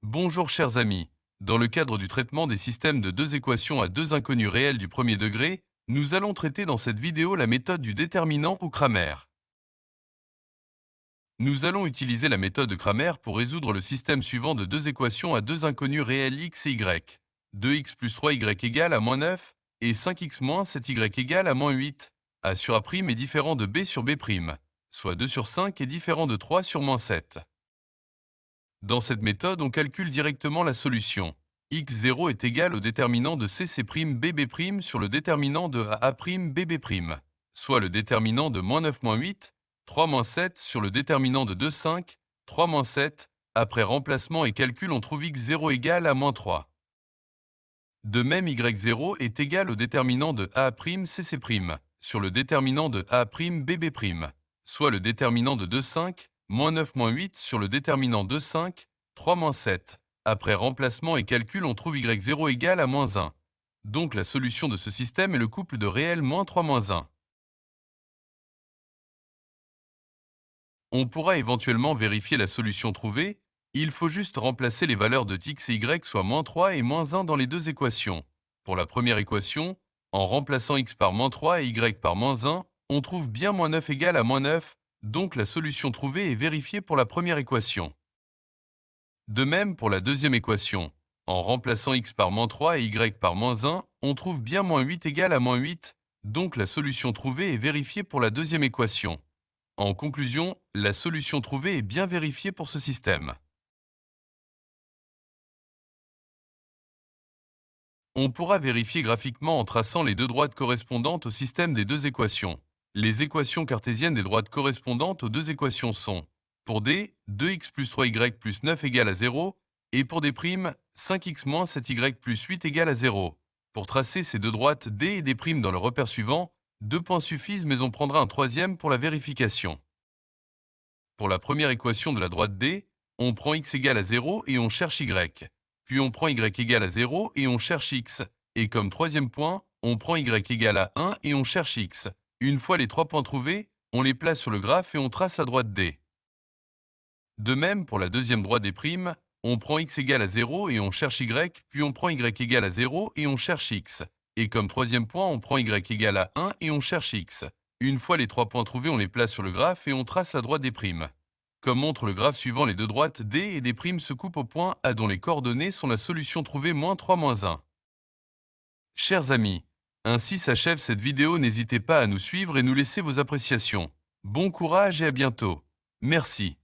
Bonjour chers amis. Dans le cadre du traitement des systèmes de deux équations à deux inconnus réels du premier degré, nous allons traiter dans cette vidéo la méthode du déterminant ou Cramer. Nous allons utiliser la méthode de Cramer pour résoudre le système suivant de deux équations à deux inconnus réels x et y. 2x plus 3y égale à moins 9 et 5x moins 7y égale à moins 8. A sur A' est différent de b sur b', soit 2 sur 5 est différent de 3 sur moins 7. Dans cette méthode, on calcule directement la solution. x0 est égal au déterminant de cc'(bb' sur le déterminant de a'a'bb', soit le déterminant de moins 9 moins 8, 3 moins 7 sur le déterminant de 2, 5, 3 moins 7. Après remplacement et calcul, on trouve x0 égal à moins 3. De même, y0 est égal au déterminant de a'cc' sur le déterminant de a'bb', soit le déterminant de 2, 5, moins 9 moins 8 sur le déterminant 2, 5, 3 moins 7. Après remplacement et calcul, on trouve y0 égal à moins 1. Donc la solution de ce système est le couple de réels moins 3 moins 1. On pourra éventuellement vérifier la solution trouvée. Il faut juste remplacer les valeurs de x et y, soit moins 3 et moins 1 dans les deux équations. Pour la première équation, en remplaçant x par moins 3 et y par moins 1, on trouve bien moins 9 égale à moins 9, donc la solution trouvée est vérifiée pour la première équation. De même pour la deuxième équation. En remplaçant x par moins 3 et y par moins 1, on trouve bien moins 8 égale à moins 8, donc la solution trouvée est vérifiée pour la deuxième équation. En conclusion, la solution trouvée est bien vérifiée pour ce système. On pourra vérifier graphiquement en traçant les deux droites correspondantes au système des deux équations. Les équations cartésiennes des droites correspondantes aux deux équations sont, pour D, 2x plus 3y plus 9 égale à 0, et pour D', 5x moins 7y plus 8 égale à 0. Pour tracer ces deux droites D et D' dans le repère suivant, deux points suffisent mais on prendra un troisième pour la vérification. Pour la première équation de la droite D, on prend x égale à 0 et on cherche y. Puis on prend y égale à 0 et on cherche x. Et comme troisième point, on prend y égale à 1 et on cherche x. Une fois les trois points trouvés, on les place sur le graphe et on trace la droite D. De même, pour la deuxième droite des primes, on prend x égale à 0 et on cherche y, puis on prend y égale à 0 et on cherche x. Et comme troisième point, on prend y égale à 1 et on cherche x. Une fois les trois points trouvés, on les place sur le graphe et on trace la droite des primes. Comme montre le graphe suivant, les deux droites D et D' se coupent au point A dont les coordonnées sont la solution trouvée moins 3 moins 1. Chers amis, ainsi s'achève cette vidéo, n'hésitez pas à nous suivre et nous laisser vos appréciations. Bon courage et à bientôt. Merci.